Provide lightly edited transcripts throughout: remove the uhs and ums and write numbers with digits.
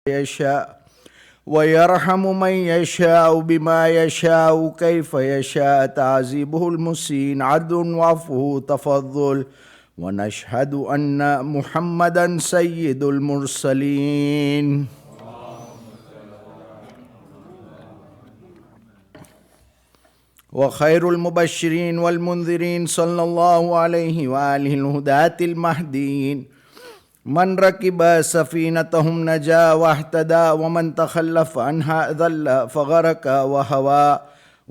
يشاء ويرحم من يشاء بما يشاء كيف يشاء تعذيبه المسيء عدل وعفوه تفضل ونشهد أن محمدا سيد المرسلين وخير المبشرين والمنذرين صلى الله عليه وآله الهداة المهديين من ركب سفينتهم نجا واهتدى ومن تخلف عنها ذل فغرق وهوى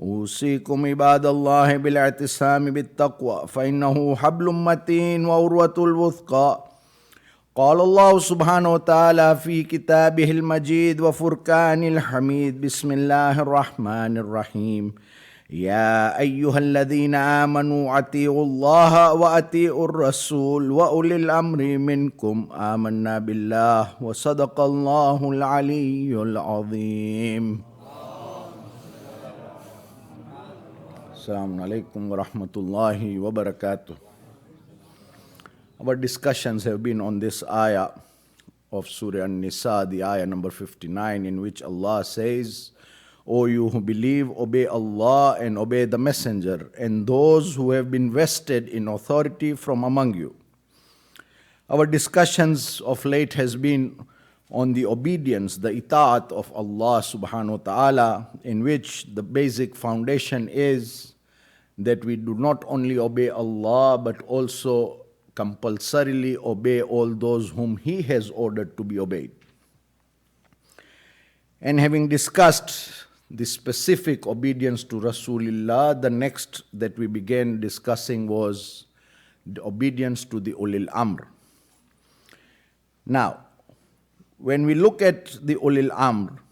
أوصيكم عباد الله بالاعتصام بالتقوى فإنه حبل متين وعروة الوثقى قال الله سبحانه وتعالى في كتابه المجيد وفرقان الحميد بسم الله الرحمن الرحيم يا أيها الذين آمنوا أطيعوا الله وأطيعوا الرسول وأولي الأمر منكم آمنا بالله وصدق الله العلي العظيم. Assalamu alaikum wa rahmatullahi wa barakatuh. Our discussions have been on this ayah of Surah An-Nisa, the ayah number 59, in which Allah says, O you who believe, obey Allah and obey the Messenger and those who have been vested in authority from among you. Our discussions of late has been on the obedience, the ita'at of Allah subhanahu wa ta'ala, in which the basic foundation is that we do not only obey Allah but also compulsorily obey all those whom He has ordered to be obeyed. And having discussed the specific obedience to Rasulullah, the next that we began discussing was the obedience to the Ulil Amr. Now, when we look at the Ulil Amr,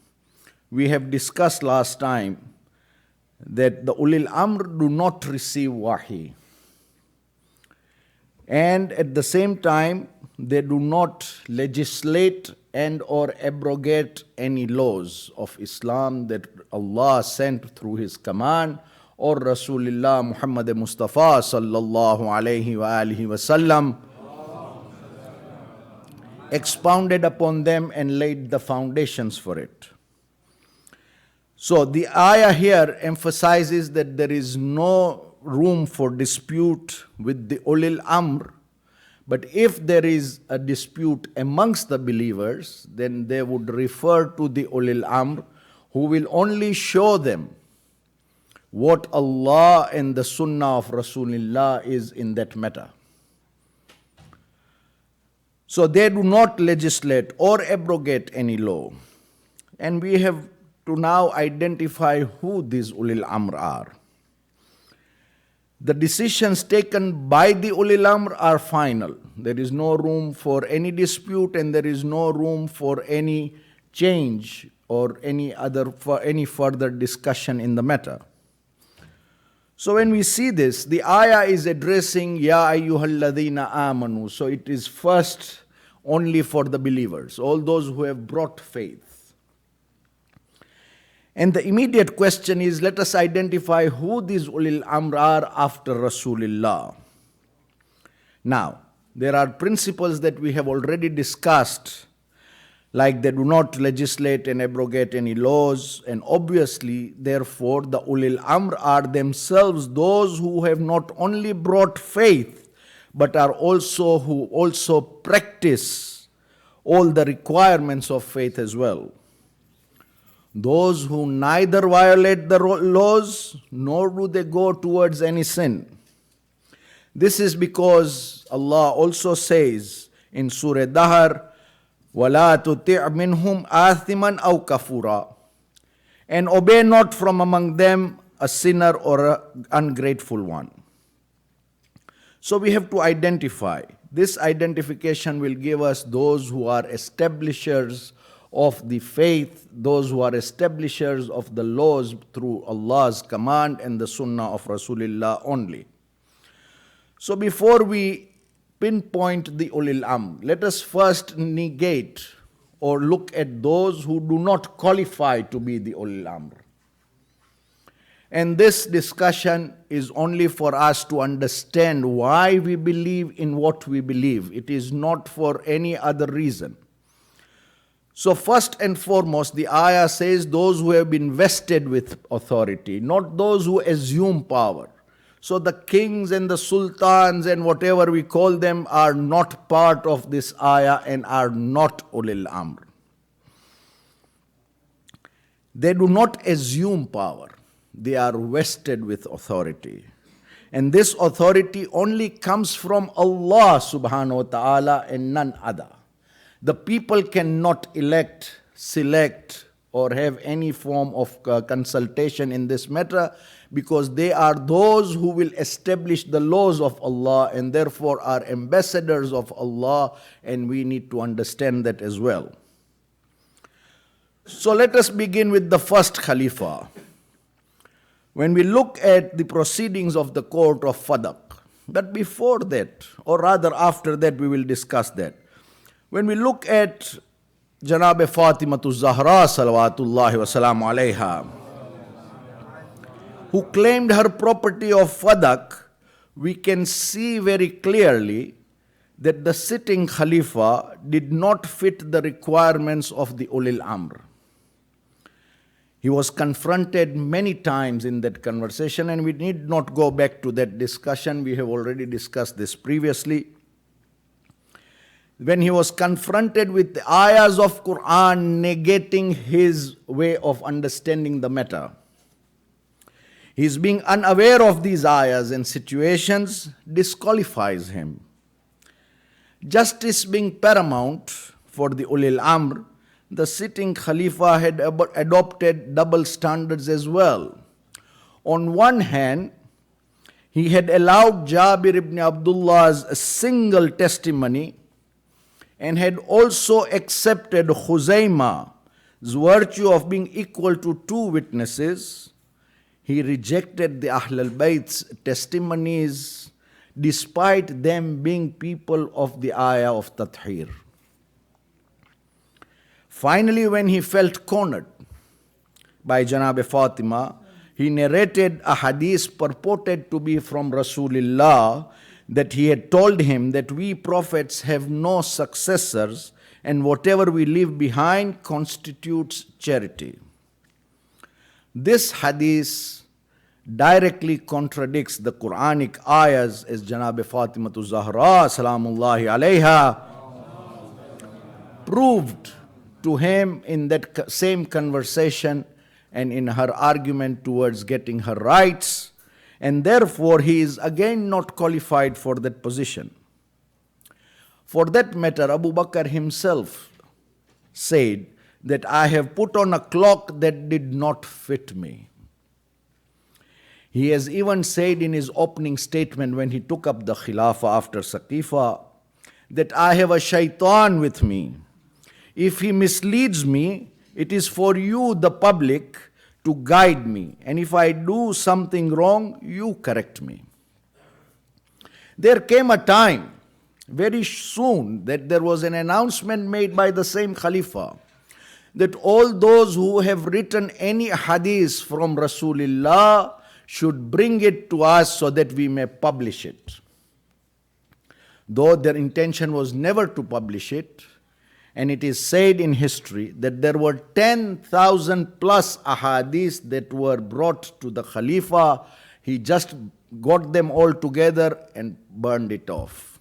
we have discussed last time that the Ulil Amr do not receive wahi. And at the same time, they do not legislate and or abrogate any laws of Islam that Allah sent through His command or Rasulullah Muhammad Mustafa sallallahu alayhi wa alihi wasallam expounded upon them and laid the foundations for it. So the ayah here emphasizes that there is no room for dispute with the Ulil Amr. But if there is a dispute amongst the believers, then they would refer to the Ulil Amr, who will only show them what Allah and the Sunnah of Rasulullah is in that matter. So they do not legislate or abrogate any law. And we have to now identify who these Ulil Amr are. The decisions taken by the Ulil Amr are final. There is no room for any dispute and there is no room for any change or any further discussion in the matter. So when we see this, the ayah is addressing Ya ayyuhalladhina amanu. So it is first only for the believers, all those who have brought faith. And the immediate question is, let us identify who these Ulil Amr are after Rasulullah. Now, there are principles that we have already discussed, like they do not legislate and abrogate any laws, and obviously, therefore, the Ulil Amr are themselves those who have not only brought faith, but are also who also practice all the requirements of faith as well. Those who neither violate the laws, nor do they go towards any sin. This is because Allah also says in Surah Dahr, وَلَا تُطِعْ مِنْهُمْ آثِمًا أَوْ كَفُورًا, and obey not from among them a sinner or an ungrateful one. So we have to identify. This identification will give us those who are establishers of the faith, those who are establishers of the laws through Allah's command and the Sunnah of Rasulullah only. So before we pinpoint the Ulil Amr, let us first negate or look at those who do not qualify to be the Ulil Amr. And this discussion is only for us to understand why we believe in what we believe. It is not for any other reason. So first and foremost, the ayah says those who have been vested with authority, not those who assume power. So the kings and the sultans and whatever we call them are not part of this ayah and are not ulil amr. They do not assume power. They are vested with authority. And this authority only comes from Allah subhanahu wa ta'ala and none other. The people cannot elect, select, or have any form of consultation in this matter because they are those who will establish the laws of Allah and therefore are ambassadors of Allah, and we need to understand that as well. So let us begin with the first Khalifa. When we look at the proceedings of the court of Fadaq, but before that, or rather after that, we will discuss that. When we look at Janab Fatimatu Zahra salawatullahi wa salamu alayha, who claimed her property of Fadaq, we can see very clearly that the sitting Khalifa did not fit the requirements of the Ulil Amr. He was confronted many times in that conversation, and we need not go back to that discussion. We have already discussed this previously. When he was confronted with the ayahs of Quran negating his way of understanding the matter, his being unaware of these ayahs and situations disqualifies him. Justice being paramount for the Ulil Amr, the sitting Khalifa had adopted double standards as well. On one hand, he had allowed Jabir ibn Abdullah's single testimony and had also accepted Husseini's virtue of being equal to two witnesses. He rejected the Ahlul-bayt's testimonies despite them being people of the ayah of Tathir. Finally, when he felt cornered by Janab Fatima, he narrated a hadith purported to be from Rasulullah that he had told him that we prophets have no successors and whatever we leave behind constitutes charity. This hadith directly contradicts the Quranic ayahs, as Janab Fatimatu Zahra salamullahi alayha proved to him in that same conversation and in her argument towards getting her rights, and therefore he is again not qualified for that position. For that matter, Abu Bakr himself said that I have put on a cloak that did not fit me. He has even said in his opening statement when he took up the Khilafah after Saqifa that I have a shaitan with me. If he misleads me, it is for you, the public, to guide me. And if I do something wrong, you correct me. There came a time, very soon, that there was an announcement made by the same Khalifa that all those who have written any hadith from Rasulullah should bring it to us so that we may publish it. Though their intention was never to publish it, and it is said in history that there were 10,000 plus ahadith that were brought to the Khalifa. He just got them all together and burned it off.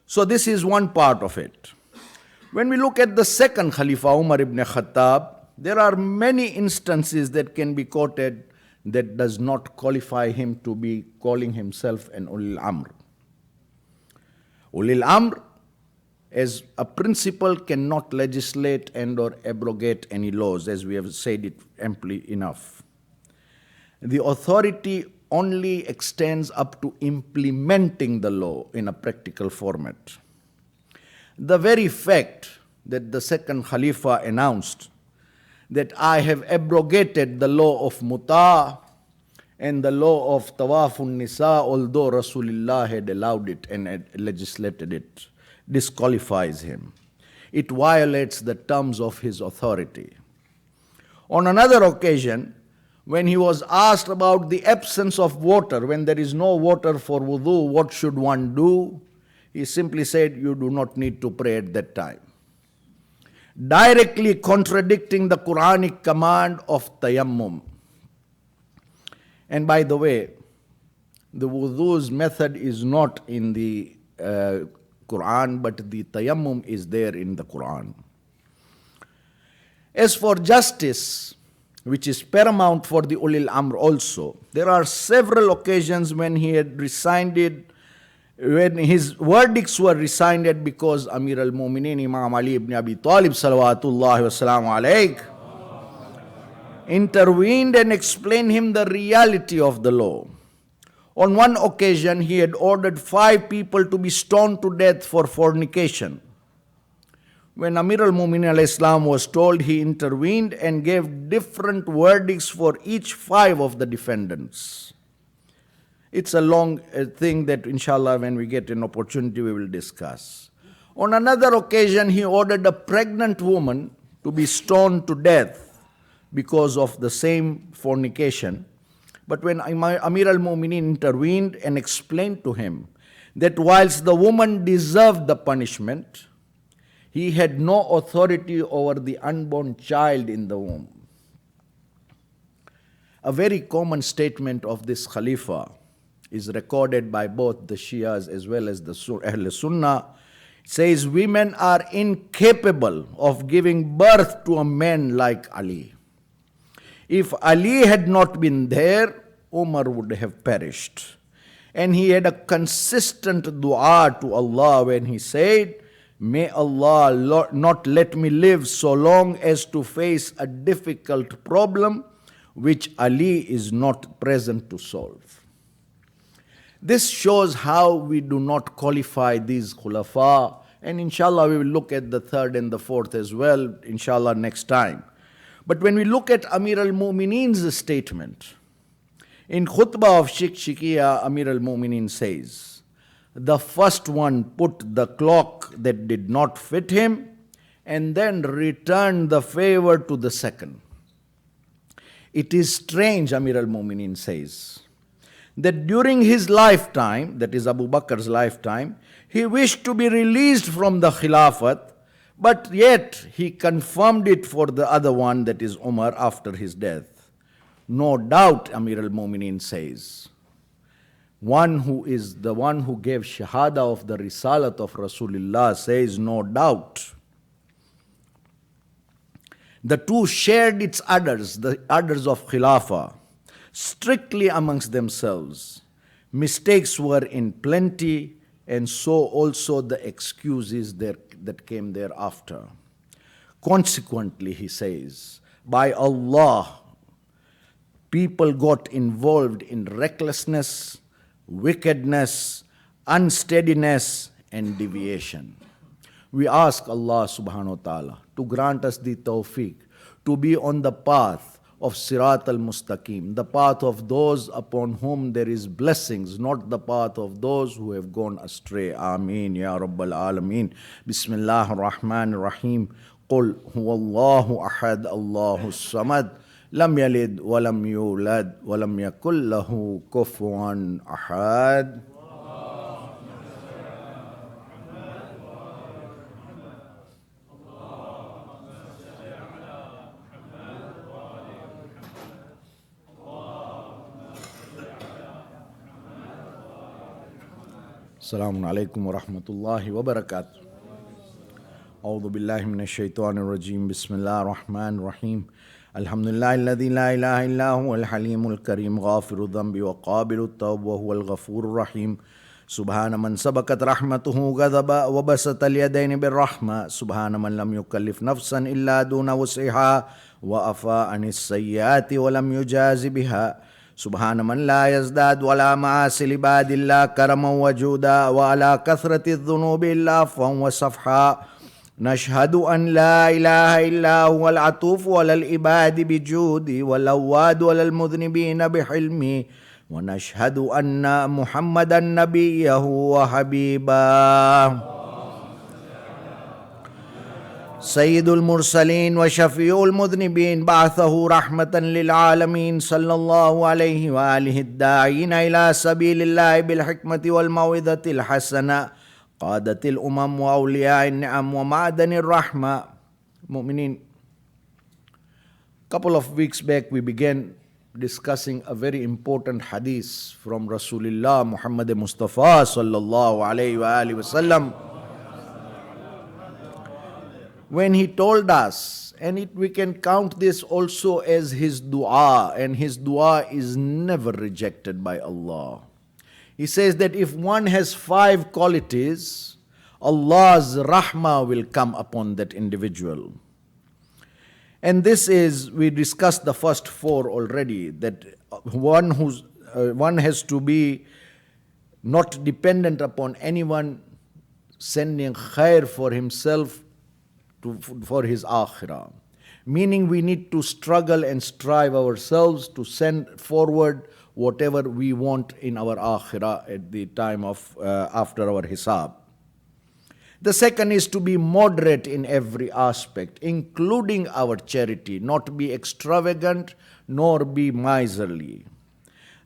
So this is one part of it. When we look at the second Khalifa, Umar ibn Khattab, there are many instances that can be quoted that does not qualify him to be calling himself an Ulil Amr. Ulil Amr, as a principle, cannot legislate and or abrogate any laws, as we have said it amply enough. The authority only extends up to implementing the law in a practical format. The very fact that the second Khalifa announced that I have abrogated the law of Muta and the law of Tawafun Nisa, although Rasulullah had allowed it and had legislated it, disqualifies him. It violates the terms of his authority. On another occasion, when he was asked about the absence of water, when there is no water for wudu, what should one do? He simply said, you do not need to pray at that time. directly contradicting the Quranic command of tayammum. And by the way, the wudu's method is not in the Quran, but the tayammum is there in the Quran. As for justice, which is paramount for the Ulil Amr also, there are several occasions when he had resigned, when his verdicts were resigned because Amir al-Mu'mineen Imam Ali ibn Abi Talib salawatullahi wassalamu alayh intervened and explained him the reality of the law. On one occasion, he had ordered 5 people to be stoned to death for fornication. When Amir al-Mu'mineen alayhi salam was told, he intervened and gave different verdicts for each 5 of the defendants. It's a long thing that inshallah when we get an opportunity we will discuss. On another occasion, he ordered a pregnant woman to be stoned to death because of the same fornication. But when Amir al-Mu'mineen intervened and explained to him that whilst the woman deserved the punishment, he had no authority over the unborn child in the womb. A very common statement of this Khalifa is recorded by both the Shias as well as the Ahl Sunnah. It says, women are incapable of giving birth to a man like Ali. If Ali had not been there, Umar would have perished. And he had a consistent dua to Allah when he said, may Allah not let me live so long as to face a difficult problem which Ali is not present to solve. This shows how we do not qualify these khulafa, and inshallah we will look at the third and the fourth as well, inshallah next time. But when we look at Amir al-Mu'mineen's statement, in khutbah of Shikia, Amir al-Mu'mineen says, the first one put the clock that did not fit him and then returned the favor to the second. It is strange, Amir al-Mu'mineen says, that during his lifetime, that is Abu Bakr's lifetime, he wished to be released from the Khilafat, but yet he confirmed it for the other one, that is Umar, after his death. No doubt, Amir al-Mu'mineen says, one who is the one who gave shahada of the risalat of Rasulullah says, no doubt. The two shared its udders, the udders of Khilafah, strictly amongst themselves. Mistakes were in plenty, and so also the excuses that came thereafter. Consequently, he says, by Allah, people got involved in recklessness, wickedness, unsteadiness, and deviation. We ask Allah subhanahu wa ta'ala to grant us the tawfiq to be on the path of Sirat al-Mustaqim, the path of those upon whom there is blessings, not the path of those who have gone astray. Ameen ya Rabbal Alameen. Bismillah ar-Rahman ar-Rahim. Qul huwallahu ahad Allahu samad. Lam yalid walam yulad walam yakul lahu kufuwan ahad. Assalamu alaikum wa rahmatullahi wa barakatuh. A'udhu billahi minash shaitanir rajim. Bismillahir rahmanir rahim. Alhamdulillahi alladhi la ilaha illa huwa al-halimul kareem, ghafiru dhanbi wa qabilut tawb wa huwa al-ghafurur rahim. Subhana man sabakat rahmatuhu ghadaba wa basata al-yadayn bir-rahma. Subhana man lam yukallif nafsan illa duna wus'iha wa afa anis sayyiati wa lam yujazi biha. سبحان من لا يزداد ولا معاصي لعباد الله كرما وجودا وعلى كثرة الذنوب إلا عفوا وصفحا. نشهد أن لا إله إلا هو العطوف على العباد بجودي والأواد على المذنبين بحلمي ونشهد أن محمدا نبيه وحبيبه سيد المرسلين وشفيع المذنبين بعثه رحمة للعالمين صلى الله عليه وآله الداعين إلى سبيل الله بالحكمة والموعظة الحسنة قادة الأمم وأولياء النعم ومعدن الرحمة Mu'mineen, couple of weeks back we began discussing a very important hadith from Rasulullah Muhammad Mustafa sallallahu alayhi wa alihi wasallam, when he told us, and we can count this also as his dua, and his dua is never rejected by Allah. He says that if one has 5 qualities, Allah's rahmah will come upon that individual. And this is, we discussed the first 4 already, that one has to be not dependent upon anyone, sending khair for himself for his akhirah. Meaning we need to struggle and strive ourselves to send forward whatever we want in our akhirah at the time of after our hisab. The second is to be moderate in every aspect, including our charity, not be extravagant nor be miserly.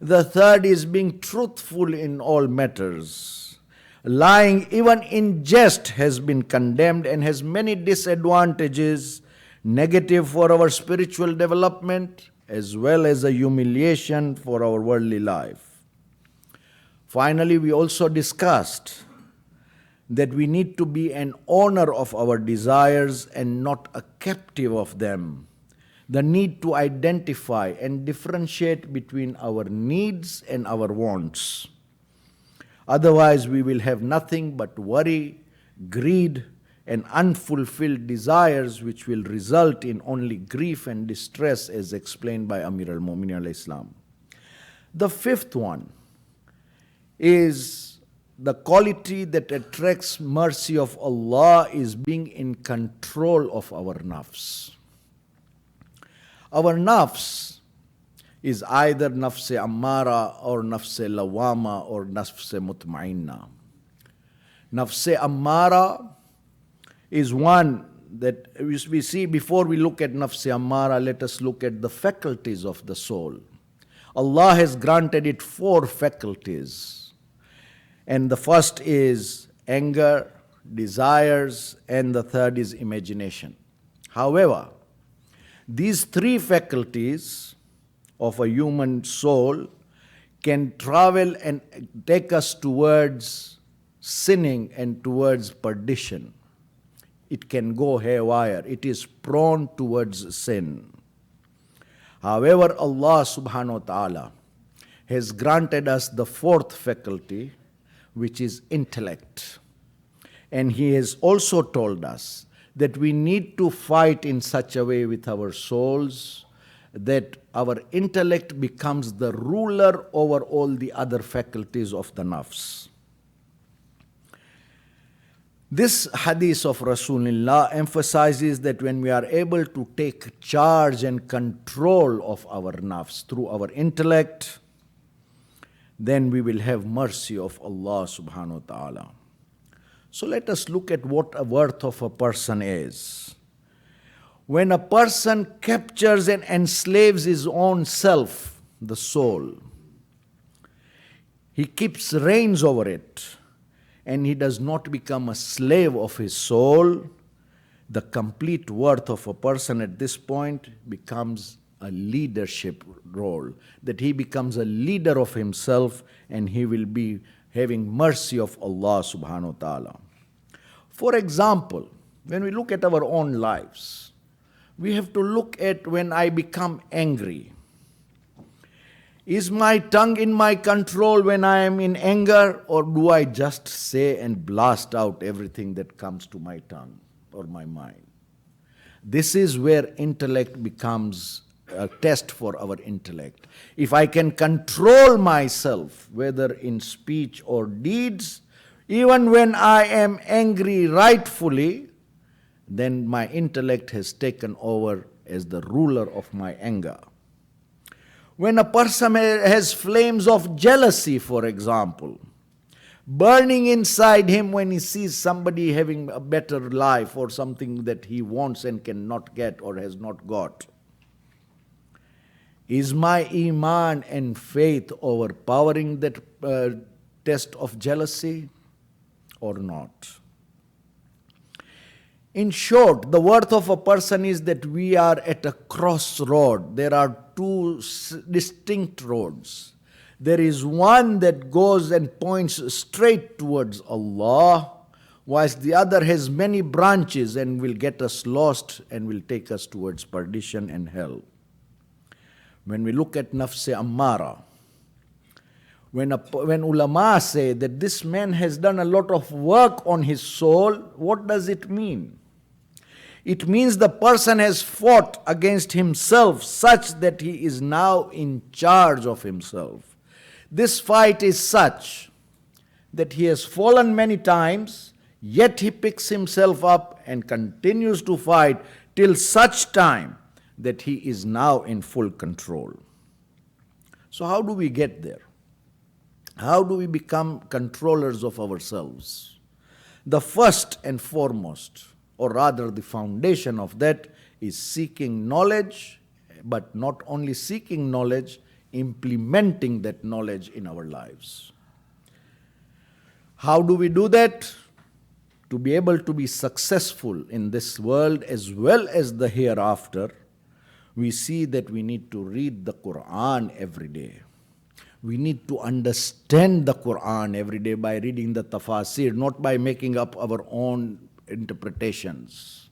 The third is being truthful in all matters. Lying, even in jest, has been condemned and has many disadvantages, negative for our spiritual development as well as a humiliation for our worldly life. Finally, we also discussed that we need to be an owner of our desires and not a captive of them. The need to identify and differentiate between our needs and our wants. Otherwise, we will have nothing but worry, greed, and unfulfilled desires, which will result in only grief and distress, as explained by Amir al-Mu'minin alayhi salam. The fifth one is the quality that attracts mercy of Allah is being in control of our nafs. Our nafs is either nafs ammara or nafs lawama or nafs mutmainna. Nafs ammara is one that we see. Before we look at nafs ammara, let us look at the faculties of the soul. Allah has granted it 4 faculties. And the first is anger, desires, and the third is imagination. However, these 3 faculties of a human soul can travel and take us towards sinning and towards perdition. It can go haywire. It is prone towards sin. However, Allah subhanahu wa ta'ala has granted us the 4th faculty, which is intellect. And He has also told us that we need to fight in such a way with our souls that our intellect becomes the ruler over all the other faculties of the nafs. This hadith of Rasulullah emphasizes that when we are able to take charge and control of our nafs through our intellect, then we will have mercy of Allah subhanahu wa ta'ala. So let us look at what a worth of a person is. When a person captures and enslaves his own self, the soul, he keeps reins over it, and he does not become a slave of his soul, the complete worth of a person at this point becomes a leadership role, that he becomes a leader of himself and he will be having mercy of Allah subhanahu wa ta'ala. For example, when we look at our own lives, we have to look at when I become angry. Is my tongue in my control when I am in anger, or do I just say and blast out everything that comes to my tongue or my mind? This is where intellect becomes a test for our intellect. If I can control myself, whether in speech or deeds, even when I am angry rightfully, then my intellect has taken over as the ruler of my anger. When a person has flames of jealousy, for example, burning inside him when he sees somebody having a better life or something that he wants and cannot get or has not got, is my iman and faith overpowering that test of jealousy or not? In short, the worth of a person is that we are at a crossroad. There are two distinct roads. There is one that goes and points straight towards Allah, whilst the other has many branches and will get us lost and will take us towards perdition and hell. When we look at Nafs Ammara, when ulama say that this man has done a lot of work on his soul, what does it mean? It means the person has fought against himself such that he is now in charge of himself. This fight is such that he has fallen many times, yet he picks himself up and continues to fight till such time that he is now in full control. So how do we get there? How do we become controllers of ourselves? The first and foremost, or rather the foundation of that, is seeking knowledge, but not only seeking knowledge, implementing that knowledge in our lives. How do we do that? To be able to be successful in this world as well as the hereafter, we see that we need to read the Quran every day. We need to understand the Quran every day by reading the tafasir, not by making up our own interpretations.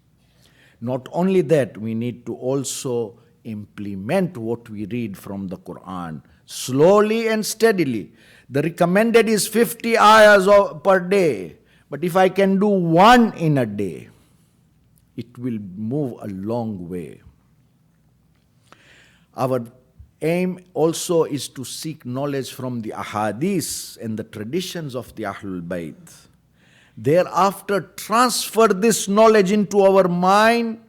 Not only that, we need to also implement what we read from the Quran slowly and steadily. The recommended is 50 ayahs per day. But if I can do one in a day, it will move a long way. Our aim also is to seek knowledge from the ahadith and the traditions of the Ahlul-bayt. Thereafter, transfer this knowledge into our mind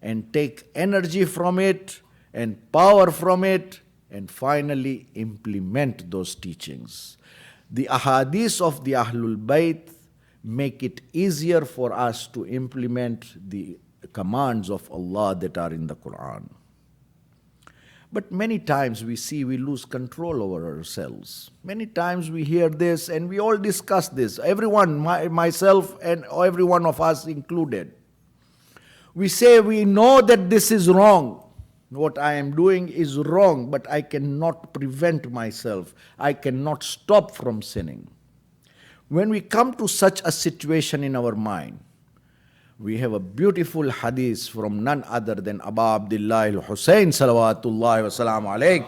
and take energy from it and power from it, and finally implement those teachings. The ahadith of the Ahlul-bayt make it easier for us to implement the commands of Allah that are in the Quran. But many times we see we lose control over ourselves. Many times we hear this and we all discuss this. Everyone, myself and every one of us included. We say we know that this is wrong. What I am doing is wrong, but I cannot prevent myself. I cannot stop from sinning. When we come to such a situation in our mind, we have a beautiful hadith from none other than Abu Abdullah al-Hussein salawatullahi wa salam alayh,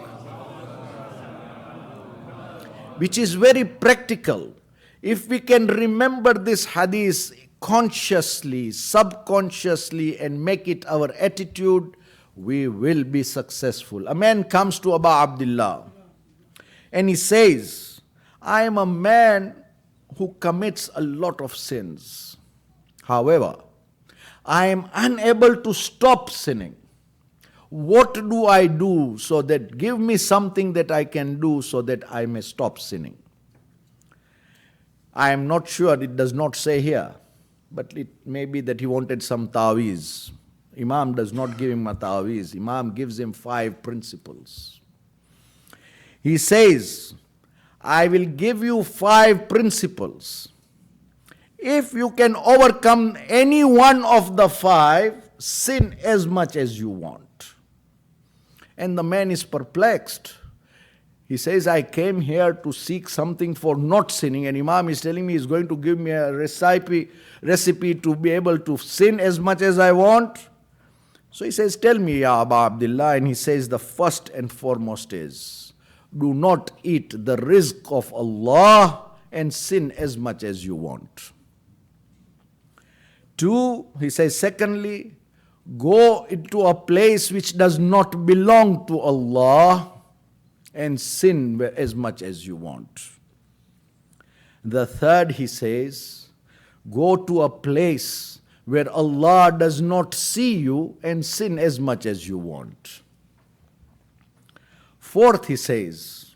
which is very practical. If we can remember this hadith consciously, subconsciously, and make it our attitude, we will be successful. A man comes to Abu Abdullah and he says, I am a man who commits a lot of sins. However, I am unable to stop sinning. What do I do so that, give me something that I can do so that I may stop sinning? I am not sure, it does not say here, but it may be that he wanted some ta'weez. Imam does not give him a ta'weez. Imam gives him 5 principles. He says, I will give you 5 principles. If you can overcome any one of the 5, sin as much as you want. And the man is perplexed. He says, I came here to seek something for not sinning, and Imam is telling me he's going to give me a recipe to be able to sin as much as I want. So he says, tell me, Ya Abu Abdullah, and he says the first and foremost is, do not eat the rizq of Allah and sin as much as you want. 2, he says, secondly, go into a place which does not belong to Allah and sin as much as you want. The third, he says, go to a place where Allah does not see you and sin as much as you want. Fourth, he says,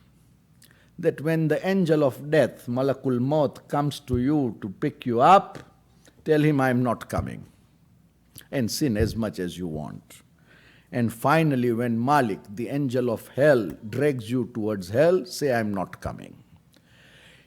that when the angel of death, Malakul Maut, comes to you to pick you up, tell him I am not coming, and sin as much as you want. And finally, when Malik, the angel of hell, drags you towards hell, say I am not coming.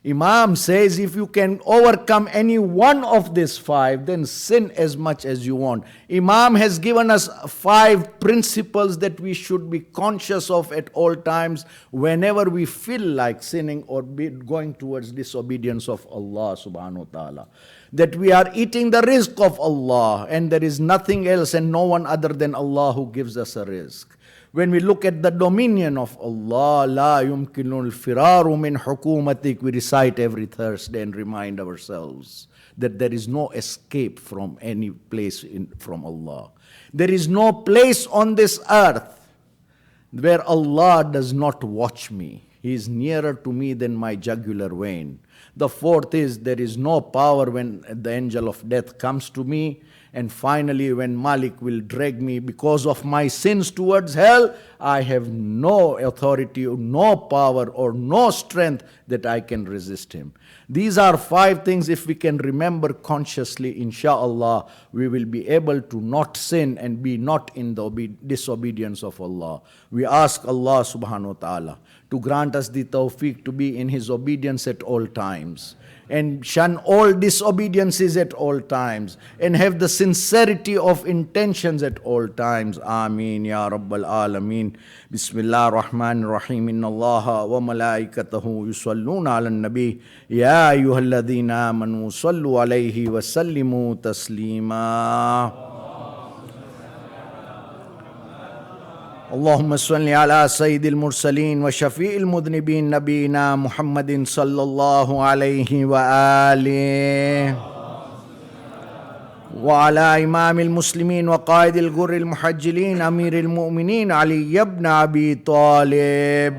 Imam says if you can overcome any one of these five, then sin as much as you want. Imam has given us 5 principles that we should be conscious of at all times whenever we feel like sinning or going towards disobedience of Allah subhanahu wa ta'ala. That we are eating the rizq of Allah and there is nothing else and no one other than Allah who gives us a rizq. When we look at the dominion of Allah, la yumkinul firaru min hukumatik, we recite every Thursday and remind ourselves that there is no escape from any place from Allah. There is no place on this earth where Allah does not watch me. He is nearer to me than my jugular vein. The 4th is there is no power when the angel of death comes to me. And finally, when Malik will drag me because of my sins towards hell, I have no authority, no power, or no strength that I can resist him. These are 5 things. If we can remember consciously, inshallah, we will be able to not sin and be not in the disobedience of Allah. We ask Allah subhanahu wa ta'ala to grant us the tawfiq to be in His obedience at all times, and shun all disobediences at all times, and have the sincerity of intentions at all times. Ameen ya Rabbal Alameen. Bismillah ar-Rahman ar-Rahim. Inna Allaha wa malaikatahu yusalluna ala nabi. Ya ayyuhalladhina amanu sallu alayhi wa sallimu taslima. اللهم صل على سيد المرسلين وشفيع المذنبين نبينا محمد صلى الله عليه وآله وعلى إمام المسلمين وقائد الغر المحجلين أمير المؤمنين علي بن أبي طالب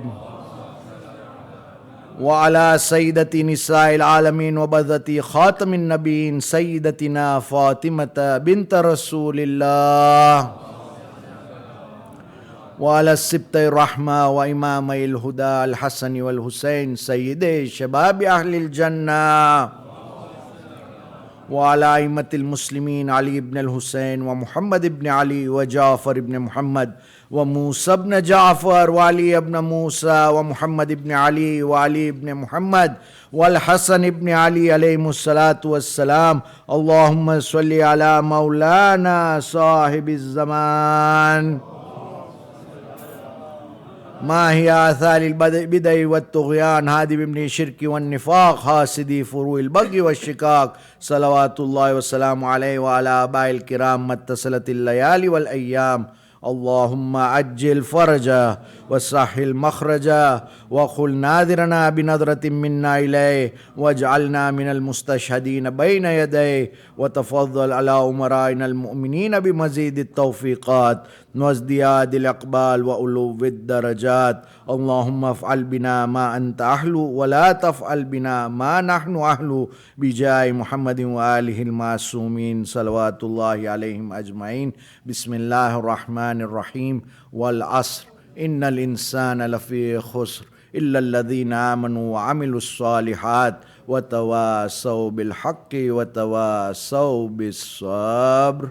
وعلى سيدة نساء العالمين وبذة خاتم النبيين سيدتنا فاطمة بنت رسول الله وعلى السبط الرحمة وإمامي الهدى الحسن والحسين سيدي شباب أهل الجنة وعلى أئمة المسلمين علي بن الحسين ومحمد بن علي وجعفر بن محمد وموسى بن جعفر وعلي بن موسى ومحمد بن علي وعلي بن محمد والحسن بن علي عليهم الصلاة والسلام. اللهم صل على مولانا صاحب الزمان. ما هي آثار البدع والطغيان هادي بابن الشرك والنفاق حاسدي فروع البغي والشقاق صلوات الله والسلام عليه وعلى آبائه الكرام ما اتصلت الليالي والأيام. اللهم عجل فرجه وسهل مخرجه وخل ناذرنا بنظرة منا إليه واجعلنا من المستشهدين بين يديه وتفضل على أمرائنا المؤمنين بمزيد التوفيقات وازدياد الإقبال وألو الدرجات. اللهم افعل بنا ما أنت أهل ولا تفعل بنا ما نحن أهل بجاه محمد وآله المعصومين صلوات الله عليهم أجمعين. بسم الله الرحمن الرحيم. والعصر إن الإنسان لفي خسر إلا الذين آمنوا وعملوا الصالحات وتواصوا بالحق وتواصوا بالصبر.